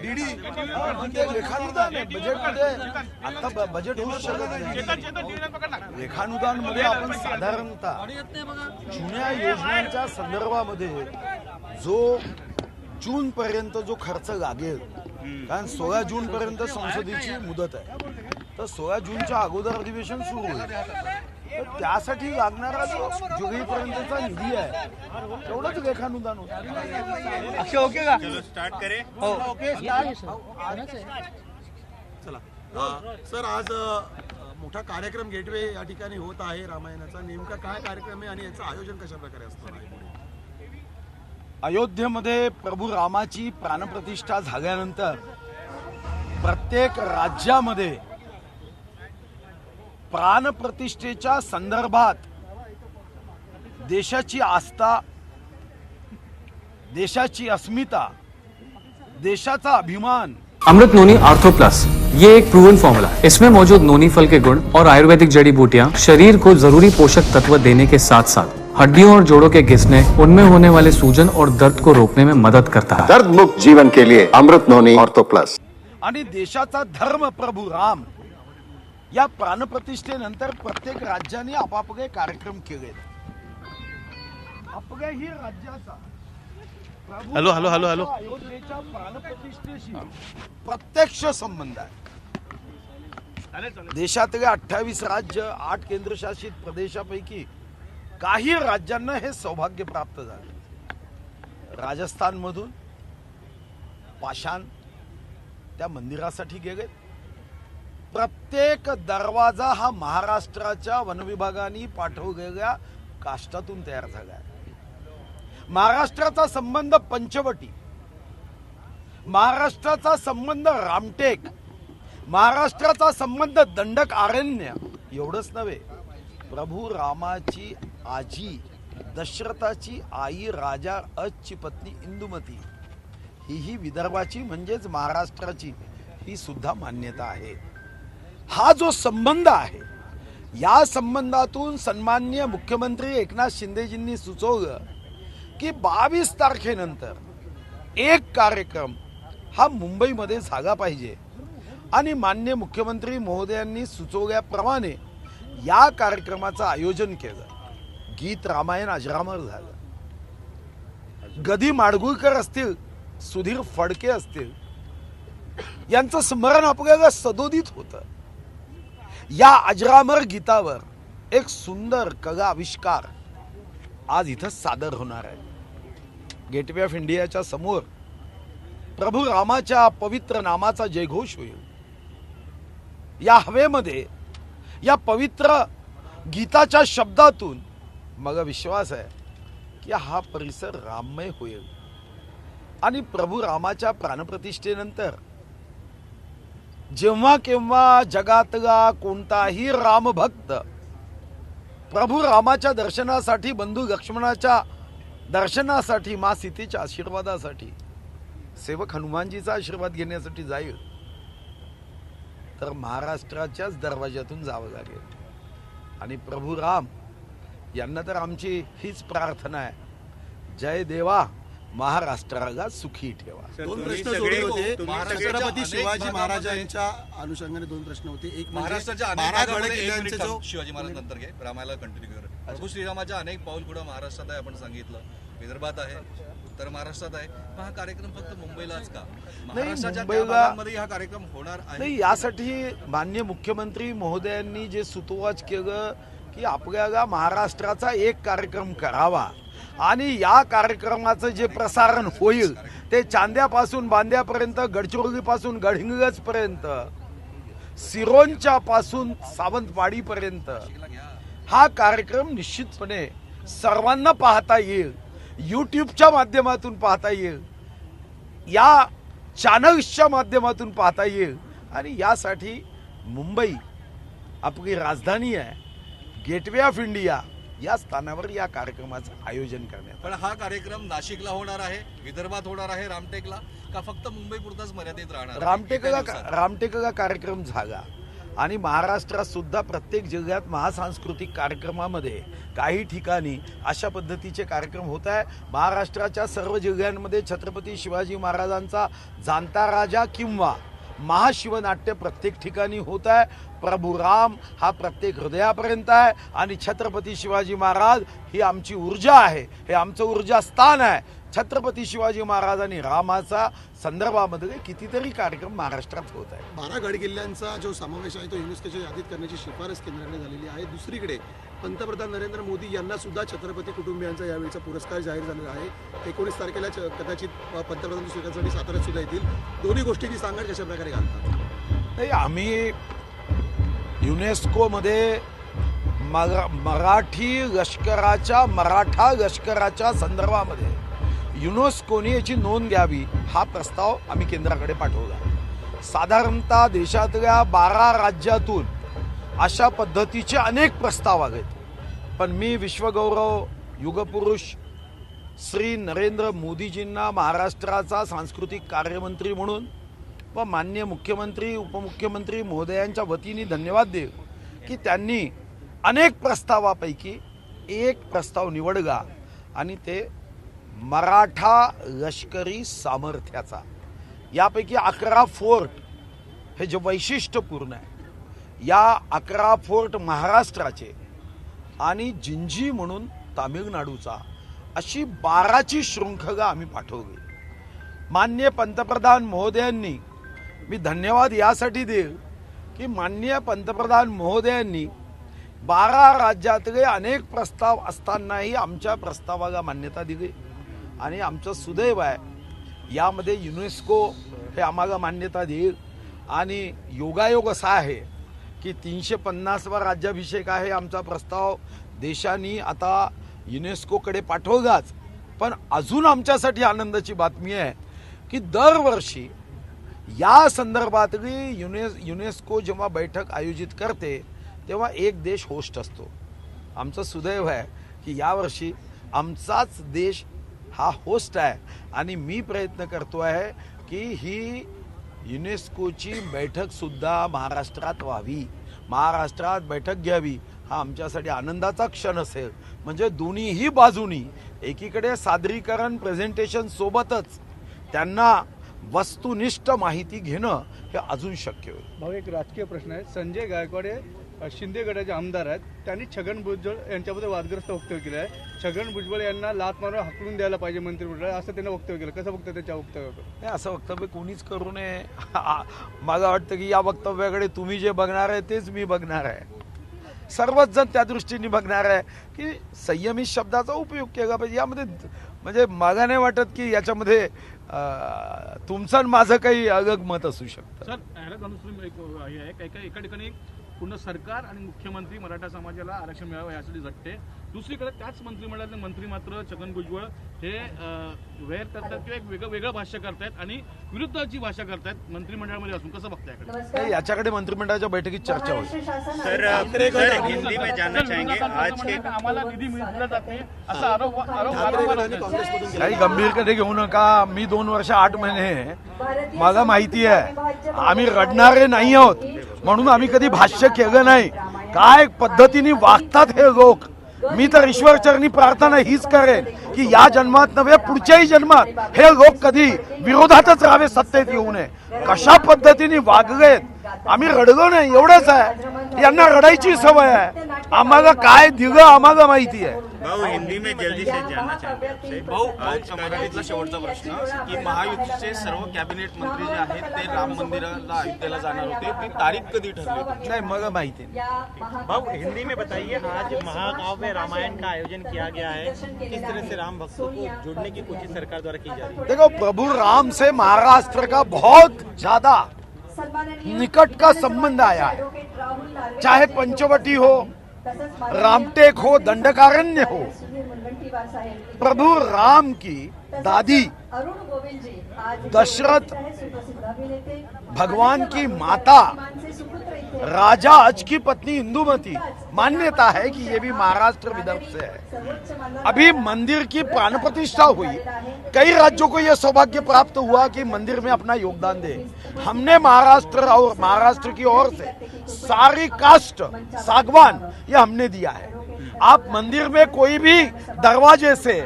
DD लेखानुदान बजेटमध्ये आता बजेट होऊ शकत नाही. लेखानुदानमध्ये आपण साधारणतः जुन्या योजनांच्या संदर्भामध्ये जो जून पर्यंत जो खर्च लागेल, कारण 16 जून पर्यंत संसदेची मुदत आहे, तर 16 जूनच्या अगोदर अधिवेशन सुरू होईल. तर त्यासाठी लागणारा जो जुलैपर्यंतचा निधी आहे तेवढंच लेखानुदान होतं. अक्षय ओके का? स्टार्ट करें. हो ओके चला सर, आज मोठा कार्यक्रम गेटवे या ठिकाणी होत आहे रामायणाचा. नेमका काय कार्यक्रम आहे आणि याचं आयोजन कशा प्रकारे असणार आहे? अयोध्येमध्ये प्रभू रामाची प्राणप्रतिष्ठा झाल्यानंतर प्रत्येक राज्यामध्ये प्राणप्रतिष्ठेच्या संदर्भात देशाची आस्था, देशाची अस्मिता, देशाचा अभिमान। अमृत नोनी आर्थो प्लस ये एक प्रूवन फॉर्मूला है। इसमें मौजूद नोनी फल के गुण और आयुर्वेदिक जड़ी बूटियां शरीर को जरूरी पोषक तत्व देने के साथ साथ हड्डियों और जोड़ों के घिसने, उनमें होने वाले सूजन और दर्द को रोकने में मदद करता है। दर्द मुक्त जीवन के लिए अमृत नोनी आर्थो प्लस। आणि देशाचा धर्म प्रभू राम या प्राणप्रतिष्ठेनंतर प्रत्येक राज्याने आपापले कार्यक्रम केले। आपल्याही राज्याचा हॅलो हॅलो हॅलो हॅलो अयोध्येच्या प्राणप्रतिष्ठेशी प्रत्यक्ष संबंध आहे। देशातले 28 राज्य, 8 केंद्रशासित प्रदेशापैकी काही राज्यांना हे सौभाग्य प्राप्त झाले। राजस्थान मधून पाषाण त्या मंदिरासाठी गेले। प्रत्येक दरवाजा हा महाराष्ट्राच्या वनविभागाने पाठवलेल्या काष्टातून तयार झाला आहे। महाराष्ट्राचा संबंध पंचवटी, महाराष्ट्राचा संबंध रामटेक, महाराष्ट्राचा संबंध दंडक अरण्य एवढंच नव्हे, प्रभू रामाची आजी दशरथाची आई राजा अजची पत्नी इंदुमती ही विदर्भाची म्हणजेच महाराष्ट्राची ही सुद्धा मान्यता आहे। हा जो संबंध आहे, या संबंधातून सन्माननीय मुख्यमंत्री एकनाथ शिंदेजींनी सुचवलं की 22 तारखेनंतर एक कार्यक्रम हा मुंबईमध्ये झाला पाहिजे आणि माननीय मुख्यमंत्री महोदयांनी सुचवल्याप्रमाणे या कार्यक्रमाचं आयोजन केलं। गीत रामायण अजरामर झालं। गदी माडगुळकर असतील, सुधीर फडके असतील, यांचं स्मरण आपल्याला सदोदित होतं। या अजरामर गीतावर एक सुंदर कला आविष्कार आज इथं सादर होणार आहे। गेटवे ऑफ इंडियाच्या समोर प्रभू रामाच्या पवित्र नामाचा जयघोष होईल। या हवेमध्ये या पवित्र गीताच्या शब्दातून मला विश्वास आहे की हा परिसर राममय होईल आणि प्रभू रामाच्या प्राणप्रतिष्ठेनंतर जेव्हा केव्हा जगातला कोणताही रामभक्त प्रभू रामाच्या दर्शनासाठी, बंधू लक्ष्मणाच्या दर्शनासाठी, माँ सीतेच्या आशीर्वादासाठी, सेवक हनुमानजीचा आशीर्वाद घेण्यासाठी जाईल तर महाराष्ट्राच्याच दरवाजातून जावं लागेल। आणि प्रभू राम यांना तर आमची हीच प्रार्थना आहे, जय देवा महाराष्ट्राला सुखी ठेवा। दोन प्रश्न जोडले होते। छत्रपती शिवाजी महाराजांच्या अनुषंगाने दोन प्रश्न होते। एक महाराष्ट्राच्या शिवाजी महाराज नंतर घे, रामाला कंटिन्यू कर। प्रभू श्रीरामाच्या अनेक पाऊलखुणा महाराष्ट्रात आहे, आपण सांगितलं, विदर्भात आहे, उत्तर महाराष्ट्रात आहे। हा कार्यक्रम फक्त मुंबईलाच का? महाराष्ट्राच्या भागांमध्ये हा कार्यक्रम होणार आहे। नाही, यासाठी माननीय मुख्यमंत्री महोदयांनी जे सुतोवाच केलं की आपल्याला महाराष्ट्राचा एक कार्यक्रम करावा आणि या कार्यक्रमाचं जे प्रसारण होईल ते चांद्यापासून बांद्यापर्यंत, गडचिरोलीपासून गडहिंग्लजपर्यंत, सिरोंचा पासून सावंतवाडीपर्यंत हा कार्यक्रम निश्चितपणे सर्वांना पाहता येईल। यूट्यूबच्या माध्यमातून पाहता येईल, या चॅनल्सच्या माध्यमातून पाहता येईल आणि यासाठी मुंबई आपली राजधानी आहे, गेटवे ऑफ इंडिया या स्थानावर या कार्यक्रमाचं आयोजन करण्यात। पण हा कार्यक्रम नाशिकला होणार आहे, विदर्भात होणार आहे, रामटेकला, का फक्त मुंबई पुरताच मर्यादित राहणार? रामटेकला कार्यक्रम झाला आणि महाराष्ट्रात सुद्धा प्रत्येक जिल्ह्यात महासांस्कृतिक कार्यक्रमामध्ये काही ठिकाणी अशा पद्धतीचे कार्यक्रम होत आहे. महाराष्ट्राच्या सर्व जिल्ह्यांमध्ये छत्रपती शिवाजी महाराजांचा जाणता राजा किंवा महाशिवनाट्य प्रत्येक ठिकाणी होत आहे. प्रभू राम हा प्रत्येक हृदयापर्यंत आहे आणि छत्रपती शिवाजी महाराज ही आमची ऊर्जा आहे, हे आमचं ऊर्जा स्थान आहे. छत्रपती शिवाजी महाराज आणि रामाचा संदर्भामध्ये कितीतरी कार्यक्रम महाराष्ट्रात होत आहे. 12 गड किल्ल्यांचा जो समावेश आहे तो युनेस्कोच्या यादीत करण्याची शिफारस केंद्राने झालेली आहे. दुसरीकडे पंतप्रधान नरेंद्र मोदी यांना सुद्धा छत्रपती कुटुंबियांचा यावेळीचा पुरस्कार जाहीर झालेला आहे. 19 तारखेला कदाचित पंतप्रधान स्वीकारण्यासाठी साताऱ्यात सुद्धा येतील. दोन्ही गोष्टींची सांगड कशा प्रकारे घालतात? नाही, आम्ही युनेस्कोमध्ये मराठा लष्कराच्या संदर्भामध्ये युनेस्कोने याची नोंद घ्यावी हा प्रस्ताव आम्ही केंद्राकडे पाठवला. साधारणतः देशातल्या 12 राज्यातून अशा पद्धतीचे अनेक प्रस्ताव आहेत, पण मी विश्वगौरव युगपुरुष श्री नरेंद्र मोदीजींना महाराष्ट्राचा सांस्कृतिक कार्यमंत्री म्हणून व माननीय मुख्यमंत्री उपमुख्यमंत्री महोदयांच्या वतीने धन्यवाद देईल की त्यांनी अनेक प्रस्तावापैकी एक प्रस्ताव निवडला आणि ते मराठा लष्करी सामर्थ्याचा. यापैकी 11 फोर्ट हे जे वैशिष्ट्यपूर्ण आहे, या 11 फोर्ट महाराष्ट्राचे आणि जिंजी म्हणून तामिळनाडूचा, अशी 12ची शृंखला आम्ही पाठवली. माननीय पंतप्रधान महोदयांनी मी धन्यवाद यासाठी देईल की माननीय पंतप्रधान महोदयांनी 12 राज्यातले अनेक प्रस्ताव असतानाही आमच्या प्रस्तावाला मान्यता दिली आणि आमचं सुदैव आहे यामध्ये युनेस्को हे आम्हाला मान्यता देईल. आणि योगायोग असा आहे की 350वा राज्याभिषेक आहे आमचा प्रस्ताव देशाने आता युनेस्कोकडे पाठवलाच. पण अजून आमच्यासाठी आनंदाची बातमी आहे की दरवर्षी या संदर्भातली युनेस्को जेव्हा बैठक आयोजित करते तेव्हा एक देश होस्ट असतो. आमचं सुदैव आहे की यावर्षी आमचाच देश हा होस्ट आहे आणि मी प्रयत्न करतो आहे की ही युनेस्कोची बैठक सुद्धा महाराष्ट्रात व्हावी, महाराष्ट्रात बैठक घ्यावी. हा आमच्यासाठी आनंदाचा क्षण असेल. म्हणजे दोन्हीही बाजूनी एकीकडे सादरीकरण प्रेझेंटेशन सोबतच त्यांना वस्तुनिष्ठ माहिती घेणं हे अजून शक्य होईल. भाऊ, एक राजकीय प्रश्न आहे. संजय गायकवाड शिंदे गटाचे आमदार आहेत, त्यांनी छगन भुजबळ यांच्याबद्दल वादग्रस्त वक्तव्य केलं आहे. छगन भुजबळ यांना लाथ मारून हाकलून द्यायला पाहिजे मंत्रिमंडळात, असं त्यांनी वक्तव्य केलं. कसं बघतं त्याच्या वक्तव्याकडे? नाही, असं वक्तव्य कोणीच करू नये. मला वाटतं की या वक्तव्याकडे तुम्ही जे बघणार आहे तेच मी बघणार आहे. सर्वच जण त्या दृष्टीने बघणार आहे की संयमित शब्दाचा उपयोग केला पाहिजे. यामध्ये म्हणजे मला नाही वाटत की याच्यामध्ये तुमचं आणि माझं काही अलग मत असू शकतं. सर, एका ठिकाणी पूर्ण सरकार आणि मुख्यमंत्री मराठा समाजाला आरक्षण मिळावं यासाठी झटते, दुसरीकडे त्याच मंत्रिमंडळातले मंत्री मात्र छगन भुजबळ हे वैर करतात किंवा एक वेगळं भाष्य करतायत आणि विरुद्धची भाषा करतायत मंत्रिमंडळामध्ये असून. कसं बघताय? याच्याकडे मंत्रिमंडळाच्या बैठकीत चर्चा होईल. हिंदी में जानना चाहेंगे आज के आम्हाला निधी मिळाला जाते असा आरोप काही गंभीरकडे घेऊ नका. मी 2 वर्ष 8 महिने मला माहिती आहे आम्ही रडणारे नाही आहोत म्हणून आम्ही कधी भाष्य केलं नाही. काय पद्धतीने वागतात हे लोक. मी तर ईश्वरचरणी प्रार्थना हीच करेन की या जन्मात नव्हे पुढच्याही जन्मात हे लोक कधी विरोधातच राहावे, सत्तेत येऊ नये. कशा पद्धतीने वागलेत. आम्ही रडलो नाही एवढंच आहे. यांना रडायची सवय आहे. आम्हाला काय दिलं आम्हाला माहिती आहे. भाऊ, हिंदी में जल्दी से जानना चाहेंगे आपसे. भाऊ, मराठीतला शेवटचा प्रश्न की महायुतीचे सर्व कॅबिनेट मंत्री जे आहेत ते राम मंदिराला अयोध्येला जाणार होते, ती तारीख कधी ठरली होती? नाही, मला माहिती नाही. भाऊ, हिंदी में बताइए, आज महागांव में रामायण का आयोजन किया गया है, किस तरह से राम भक्तों को जोड़ने की कोशिश सरकार द्वारा की जा रही है? देखो, प्रभु राम से महाराष्ट्र का बहुत ज्यादा निकट का संबंध आया है. चाहे पंचवटी हो, रामटेक हो, दंडकारण्य हो. प्रभु राम की दादी दशरथ भगवान की माता राजा अज की पत्नी इंदुमती मान्यता है कि ये भी महाराष्ट्र विदर्भ से है। अभी मंदिर की प्राण प्रतिष्ठा हुई, कई राज्यों को यह सौभाग्य प्राप्त हुआ कि मंदिर में अपना योगदान दे। हमने महाराष्ट्र और महाराष्ट्र की ओर से सारी कास्ट सागवान ये हमने दिया है। आप मंदिर में कोई भी दरवाजे से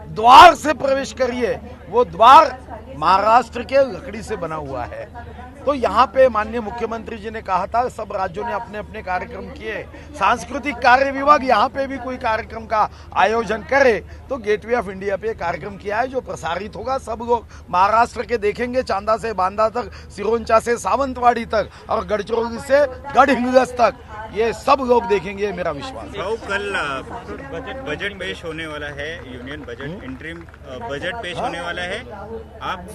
द्वार से प्रवेश करिए, वो द्वार महाराष्ट्र के लकड़ी से बना हुआ है। तो यहाँ पे माननीय मुख्यमंत्री जी ने कहा था सब राज्यों ने अपने अपने कार्यक्रम किए, सांस्कृतिक कार्य विभाग यहाँ पे भी कोई कार्यक्रम का आयोजन करे तो गेटवे ऑफ इंडिया पे कार्यक्रम किया है जो प्रसारित होगा। सब लोग महाराष्ट्र के देखेंगे, चांदा से बांदा तक, सिरोंचा से सावंतवाड़ी तक और गढ़चिरौली से गढ़हिंगलज तक, ये सब लोग देखेंगे, ये मेरा विश्वास है। कल बजट पेश होने वाला है, यूनियन बजट इंटरिम बजट पेश होने वाला है। आप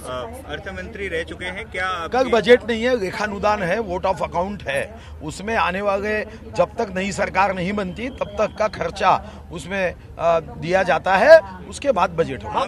अर्थ मंत्री रह चुके हैं, क्या कल बजट नहीं है, लेखानुदान है, वोट ऑफ अकाउंट है। उसमें आने वाले जब तक नई सरकार नहीं बनती तब तक का खर्चा उसमें दिया जाता है, उसके बाद बजट होगा।